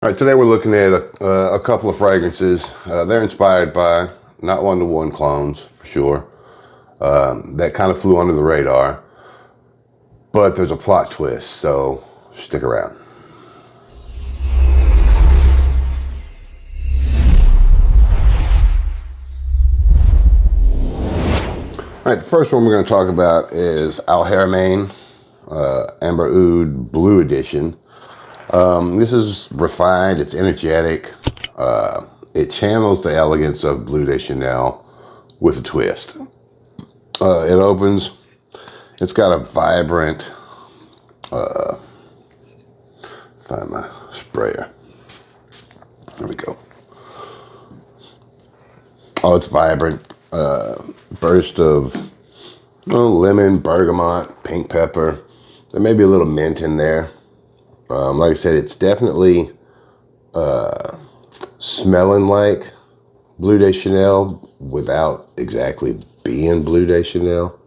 All right, today we're looking at a couple of fragrances. They're inspired by not one-to-one clones, for sure. That kind of flew under the radar, but there's a plot twist, so stick around. All right, the first one we're going to talk about is Haramain, Amber Oud Bleu Edition. This is refined, it's energetic. It channels the elegance of Bleu de Chanel with a twist. It opens, it's got a vibrant, find my sprayer. There we go. Oh, it's vibrant. Burst of lemon, bergamot, pink pepper. There may be a little mint in there. Like I said, it's definitely smelling like Bleu de Chanel without exactly being Bleu de Chanel,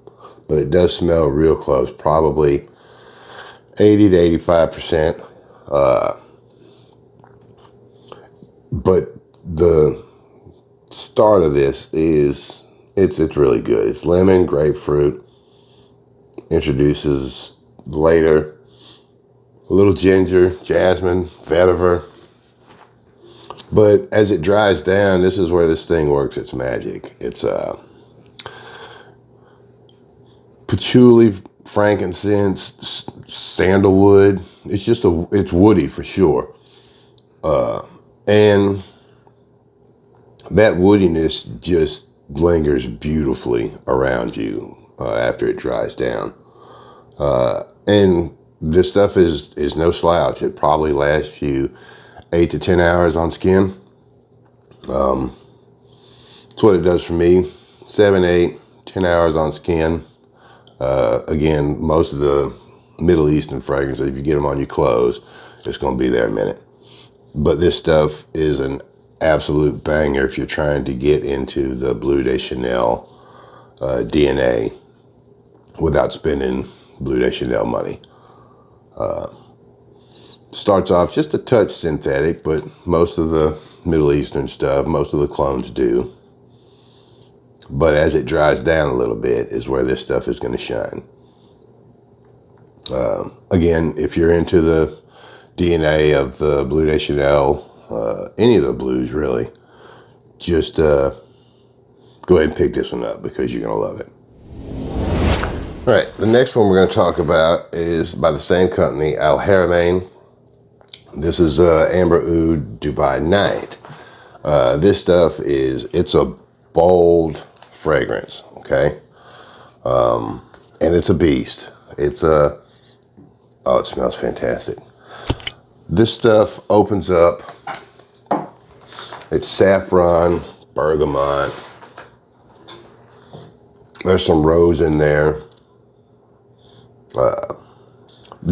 but it does smell real close, probably 80 to 85%. But the start of this is it's really good. It's lemon, grapefruit, introduces later a little ginger, jasmine, vetiver. But as it dries down, this is where this thing works its magic. It's patchouli, frankincense, sandalwood. It's just it's woody for sure. And that woodiness just lingers beautifully around you after it dries down. And this stuff is no slouch. It probably lasts you 8 to 10 hours on skin. That's what it does for me. 7, 8, 10 hours on skin. Again, most of the Middle Eastern fragrances, if you get them on your clothes, it's going to be there a minute. But this stuff is an absolute banger if you're trying to get into the Bleu de Chanel DNA without spending Bleu de Chanel money. Starts off just a touch synthetic, but most of the Middle Eastern stuff, most of the clones do. But as it dries down a little bit is where this stuff is going to shine. Again, if you're into the DNA of the Bleu de Chanel, any of the blues really, just go ahead and pick this one up because you're going to love it. All right, the next one we're going to talk about is by the same company, Haramain. This is Amber Oud Dubai Night. This stuff it's a bold fragrance, okay? And it's a beast. It's oh, it smells fantastic. This stuff opens up. It's saffron, bergamot. There's some rose in there.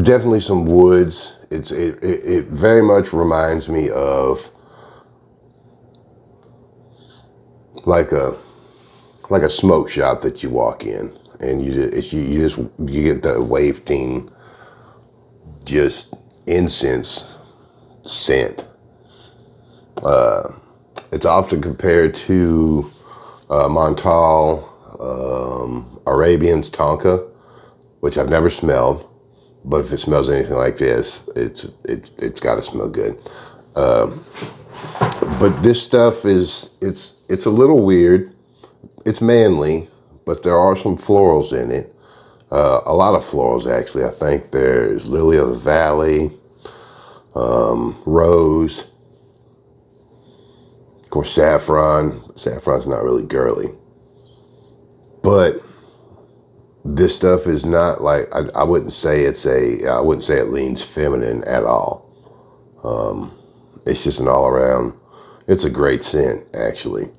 Definitely some woods. It very much reminds me of like a smoke shop that you walk in, and you get the wafting, just incense scent. It's often compared to Montal, Arabian's Tonka, which I've never smelled, but if it smells anything like this, it's got to smell good. But this stuff it's a little weird. It's manly, but there are some florals in it. A lot of florals, actually. I think there's lily of the valley, rose, of course, saffron. Saffron's not really girly, but this stuff is not like, I wouldn't say I wouldn't say it leans feminine at all. It's just an all around, it's a great scent, actually.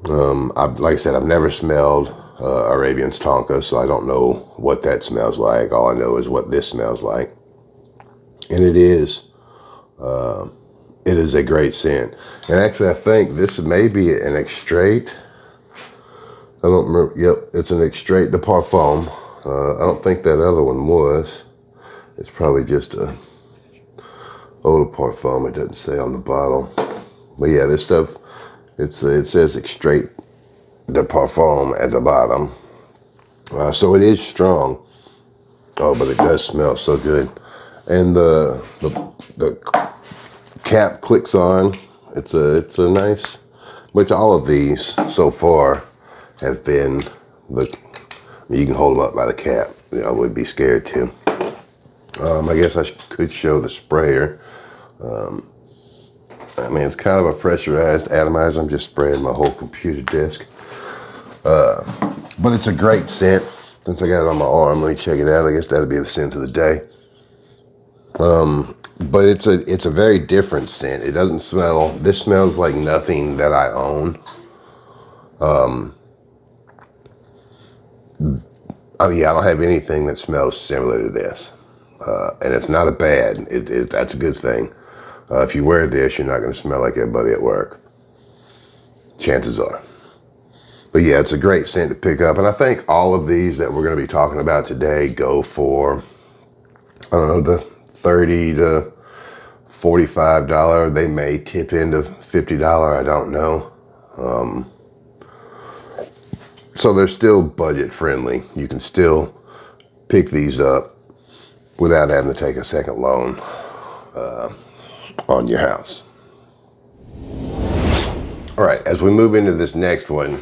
Like I said, I've never smelled Arabian's Tonka, so I don't know what that smells like. All I know is what this smells like. And it is a great scent. And actually, I think this may be an extrait. I don't remember. Yep, it's an extrait de parfum. I don't think that other one was. It's probably just a Eau Parfum, it doesn't say on the bottle. But yeah, this stuff, it says Extrait de Parfum at the bottom. So it is strong. Oh, but it does smell so good. And the cap clicks on. It's a nice, which all of these so far have been, you can hold them up by the cap. You know, I would be scared to. I guess I could show the sprayer. I mean, it's kind of a pressurized atomizer. I'm just spraying my whole computer desk. But it's a great scent. Since I got it on my arm, let me check it out. I guess that'll be the scent of the day. But it's a very different scent. It doesn't smell, this smells like nothing that I own. I mean, I don't have anything that smells similar to this. And it's not a bad, that's a good thing. If you wear this, you're not going to smell like everybody at work. Chances are. But yeah, it's a great scent to pick up. And I think all of these that we're going to be talking about today go for, I don't know, the $30 to $45. They may tip into $50. I don't know. So they're still budget friendly. You can still pick these up without having to take a second loan on your house. All right, as we move into this next one,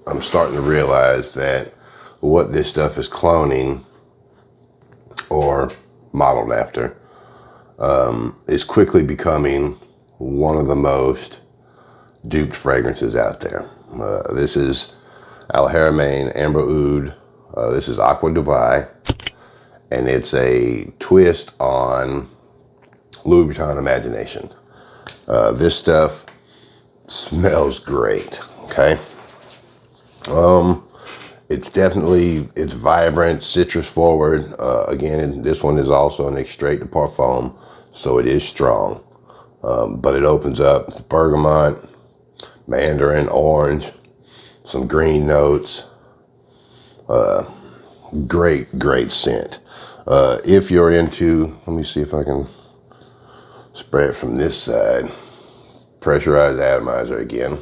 I'm starting to realize that what this stuff is cloning or modeled after is quickly becoming one of the most duped fragrances out there. This is Haramain Amber Oud. This is Aqua Dubai, and it's a twist on Louis Vuitton Imagination. This stuff smells great, okay? It's definitely, it's vibrant, citrus forward. Again, this one is also an Extrait de Parfum, so it is strong. But it opens up with bergamot, mandarin, orange, some green notes. Great scent. If you're into, let me see if I can spray it from this side. Pressurized atomizer again.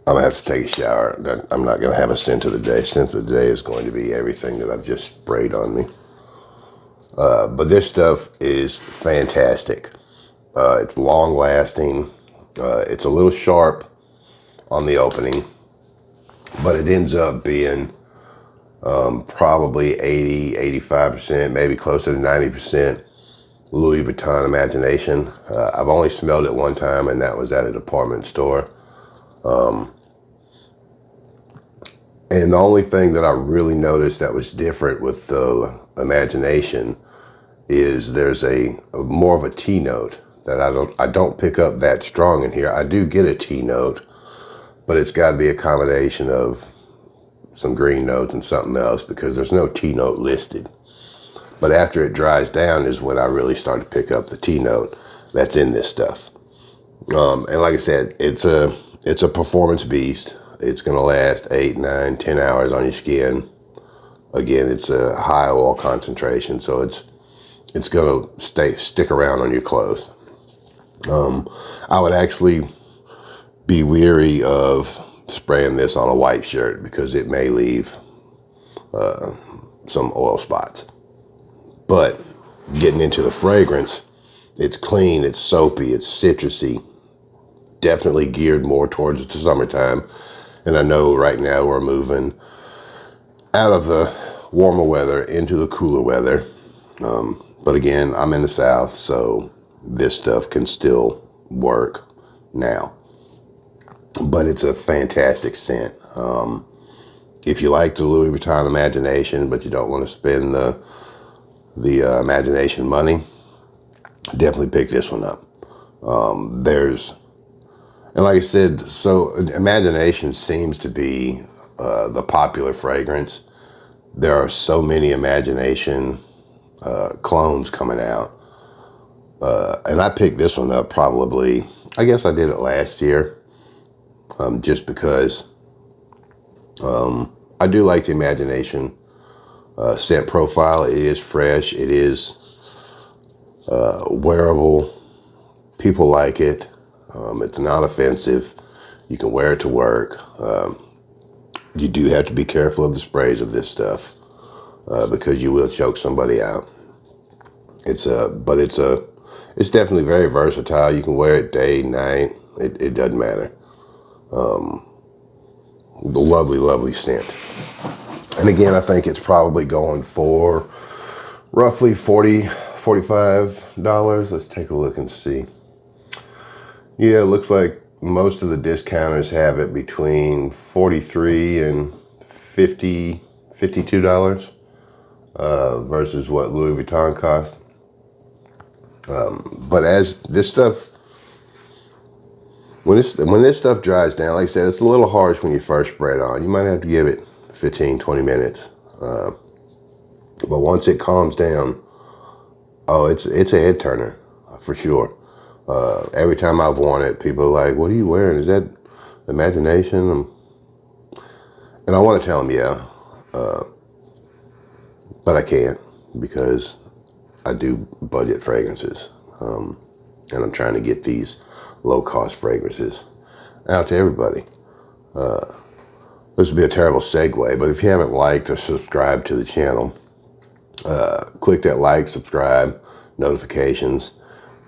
I'm gonna have to take a shower. I'm not gonna have a scent of the day. Scent of the day is going to be everything that I've just sprayed on me. But this stuff is fantastic. It's long lasting. It's a little sharp on the opening, but it ends up being probably 80-85%, maybe closer to 90% Louis Vuitton Imagination. I've only smelled it one time, and that was at a department store. And the only thing that I really noticed that was different with the Imagination is there's a more of a tea note that I don't pick up that strong in here. I do get a tea note, but it's got to be a combination of some green notes and something else, because there's no tea note listed. But after it dries down is when I really start to pick up the tea note that's in this stuff. And like I said, it's a performance beast. It's going to last 8, 9, 10 hours on your skin. Again, it's a high oil concentration, so it's going to stick around on your clothes. I would actually be weary of spraying this on a white shirt because it may leave some oil spots. But getting into the fragrance, it's clean, it's soapy, it's citrusy. Definitely geared more towards the summertime. And I know right now we're moving out of the warmer weather into the cooler weather. But again, I'm in the South, so this stuff can still work now. But it's a fantastic scent. If you like the Louis Vuitton Imagination, but you don't want to spend the Imagination money, definitely pick this one up. And like I said, so Imagination seems to be the popular fragrance. There are so many Imagination clones coming out. And I picked this one up probably, I guess I did it last year, just because I do like the Imagination scent profile. It is fresh. It is wearable. People like it. It's not offensive. You can wear it to work. You do have to be careful of the sprays of this stuff because you will choke somebody out. But it's definitely very versatile. You can wear it day, night. It doesn't matter. The lovely, lovely scent. And again, I think it's probably going for roughly $45. Let's take a look and see. Yeah, it looks like most of the discounters have it between $43 and $52 versus what Louis Vuitton cost. But as this stuff, when this stuff dries down, like I said, it's a little harsh when you first spray it on. You might have to give it 15, 20 minutes. But once it calms down, oh, it's a head turner for sure. Every time I've worn it, people are like, "What are you wearing? Is that imagination?" And I want to tell them, yeah, but I can't because I do budget fragrances, and I'm trying to get these low-cost fragrances out to everybody. This would be a terrible segue, but if you haven't liked or subscribed to the channel, click that like, subscribe, notifications,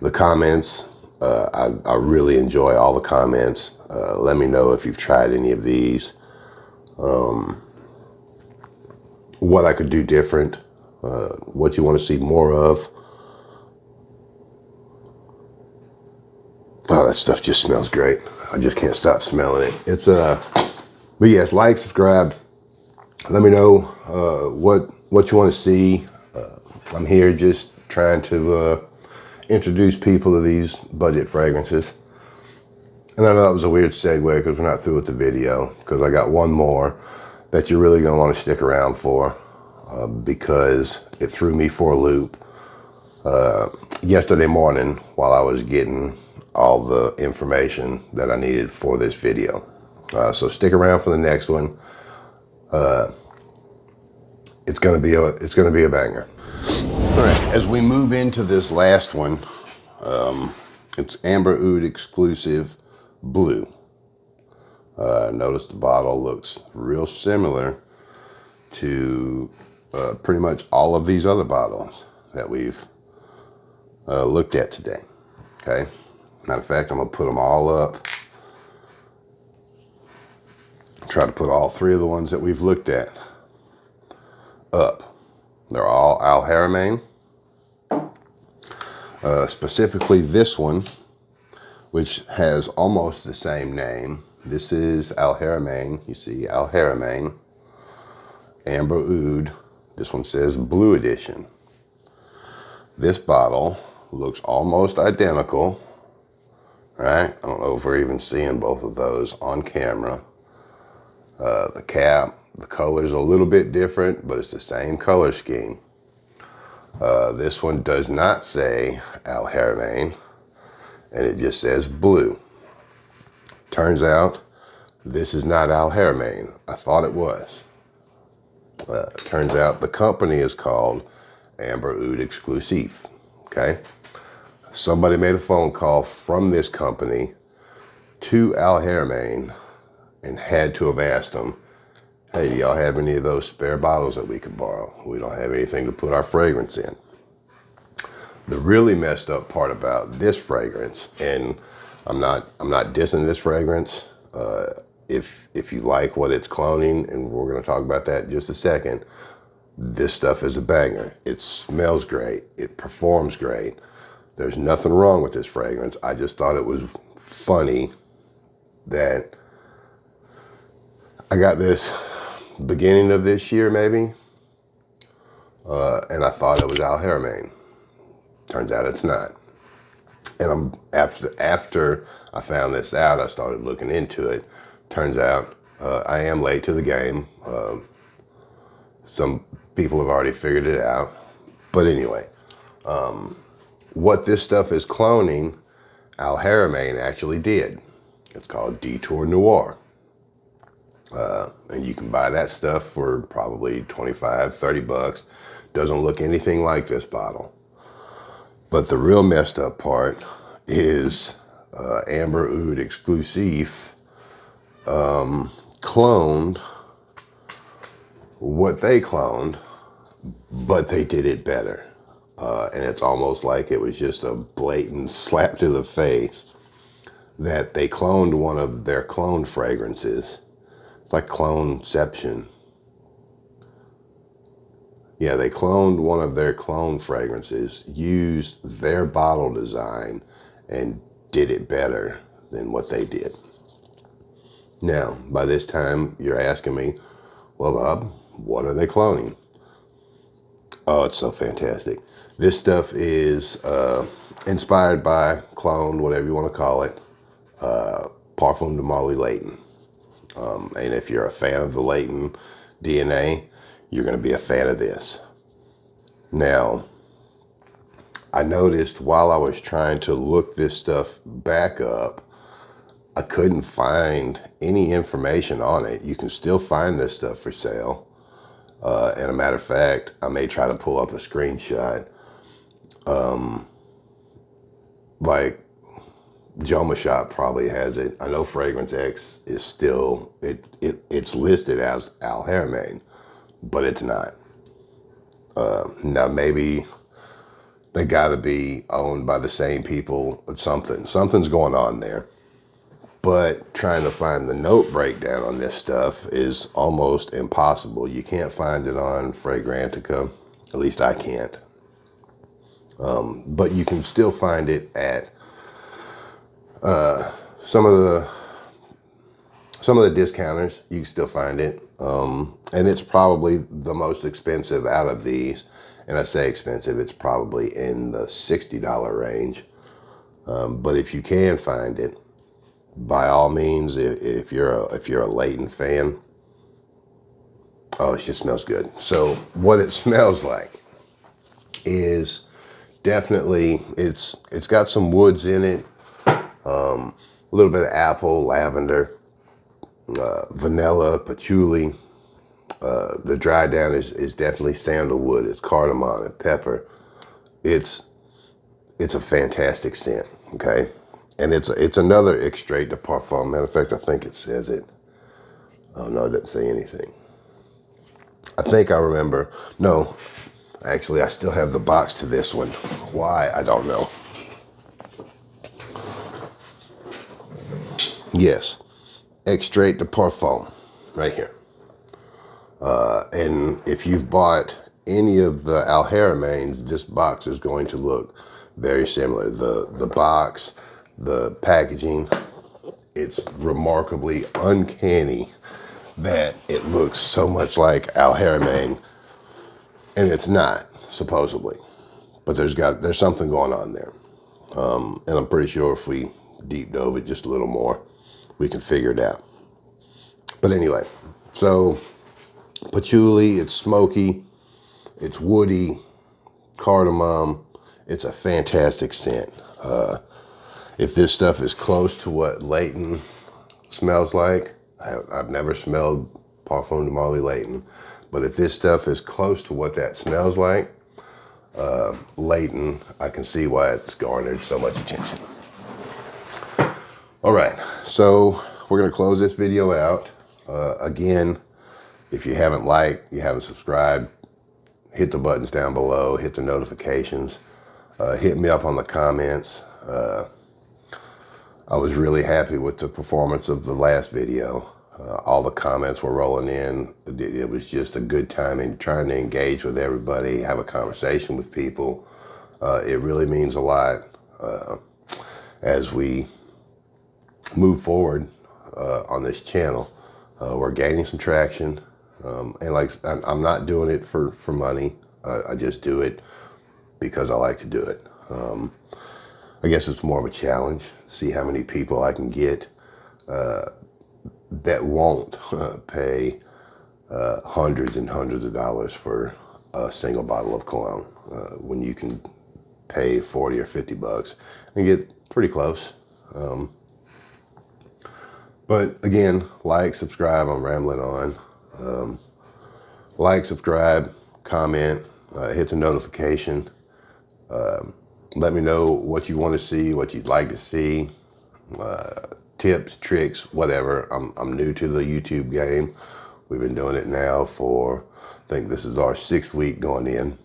the comments. I really enjoy all the comments. Let me know if you've tried any of these, what I could do different, what you want to see more of. Oh, that stuff just smells great. I just can't stop smelling it. But yes, like, subscribe. Let me know what you want to see. I'm here just trying to introduce people to these budget fragrances. And I know that was a weird segue because we're not through with the video, because I got one more that you're really going to want to stick around for because it threw me for a loop yesterday morning while I was getting all the information that I needed for this video. So stick around for the next one. It's going to be a banger. All right, as we move into this last one, it's Amber Oud Exclusive Blue. Notice the bottle looks real similar to pretty much all of these other bottles that we've looked at today. Okay, matter of fact, I'm gonna put them all up. Try to put all three of the ones that we've looked at up. They're all Haramain. Specifically this one, which has almost the same name. This is Haramain. You see Haramain, Amber Oud. This one says Blue Edition. This bottle looks almost identical, right? I don't know if we're even seeing both of those on camera. The cap, the color's a little bit different, but it's the same color scheme. This one does not say Haramain, and it just says blue. Turns out this is not Haramain. I thought it was. Turns out the company is called Amber Oud Exclusif. Okay, somebody made a phone call from this company to Haramain and had to have asked them, "Hey, do y'all have any of those spare bottles that we could borrow? We don't have anything to put our fragrance in." The really messed up part about this fragrance, and I'm not dissing this fragrance. If you like what it's cloning, and we're going to talk about that in just a second, this stuff is a banger. It smells great. It performs great. There's nothing wrong with this fragrance. I just thought it was funny that I got this beginning of this year, maybe, and I thought it was Haramain. Turns out it's not. And after I found this out, I started looking into it. Turns out I am late to the game. Some people have already figured it out. But anyway, what this stuff is cloning, Haramain actually did. It's called Detour Noir. And you can buy that stuff for probably 25, 30 bucks. Doesn't look anything like this bottle. But the real messed up part is Amber Oud Exclusif cloned what they cloned, but they did it better. And it's almost like it was just a blatant slap to the face that they cloned one of their clone fragrances. It's like cloneception. Yeah, they cloned one of their clone fragrances, used their bottle design, and did it better than what they did. Now, by this time, you're asking me, well, Bob, what are they cloning? Oh, it's so fantastic. This stuff is inspired by, cloned, whatever you want to call it, Parfum de Marly Layton. And if you're a fan of the Layton DNA, you're going to be a fan of this. Now, I noticed while I was trying to look this stuff back up, I couldn't find any information on it. You can still find this stuff for sale. And a matter of fact, I may try to pull up a screenshot. Like Joma Shop probably has it. I know Fragrance X is still, it's listed as Al Haramain, but it's not. Now maybe they gotta be owned by the same people. Something's going on there. But trying to find the note breakdown on this stuff is almost impossible. You can't find it on Fragrantica. At least I can't. But you can still find it at some of the discounters. You can still find it. And it's probably the most expensive out of these. And I say expensive, it's probably in the $60 range. But if you can find it, by all means, if you're a Layton fan, oh, it just smells good. So what it smells like is definitely, it's got some woods in it, a little bit of apple, lavender, vanilla, patchouli. The dry down is definitely sandalwood. It's cardamom and pepper. It's a fantastic scent. Okay. And it's another extrait de parfum. Matter of fact, I think it says it. Oh, no, it doesn't say anything. I think I remember. No, actually, I still have the box to this one. Why? I don't know. Yes, extrait de parfum, right here. And if you've bought any of the Al Haramains, this box is going to look very similar. The box, the packaging, it's remarkably uncanny that it looks so much like Al Haramain, and it's not, supposedly. But there's something going on there. And I'm pretty sure if we deep dove it just a little more, we can figure it out. But anyway, so patchouli, it's smoky, it's woody, cardamom. It's a fantastic scent. If this stuff is close to what Layton smells like, I've never smelled Parfum de Marly Layton, but if this stuff is close to what that smells like, Layton, I can see why it's garnered so much attention. All right, so we're gonna close this video out. Again, if you haven't liked, you haven't subscribed, hit the buttons down below, hit the notifications, hit me up on the comments. I was really happy with the performance of the last video. All the comments were rolling in. It was just a good time in trying to engage with everybody, have a conversation with people. It really means a lot as we move forward on this channel. We're gaining some traction. And like, I'm not doing it for money. I just do it because I like to do it. I guess it's more of a challenge. See how many people I can get that won't pay hundreds and hundreds of dollars for a single bottle of cologne when you can pay 40 or 50 bucks and get pretty close. But again, like, subscribe. I'm rambling on. Like, subscribe, comment, hit the notification. Let me know what you want to see, what you'd like to see, tips, tricks, whatever. I'm new to the YouTube game. We've been doing it now for, I think this is our 6th week going in.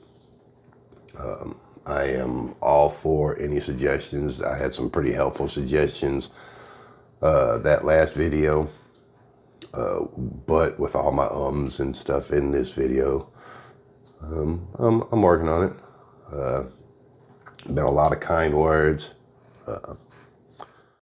I am all for any suggestions. I had some pretty helpful suggestions that last video, but with all my ums and stuff in this video, I'm working on it. Been a lot of kind words.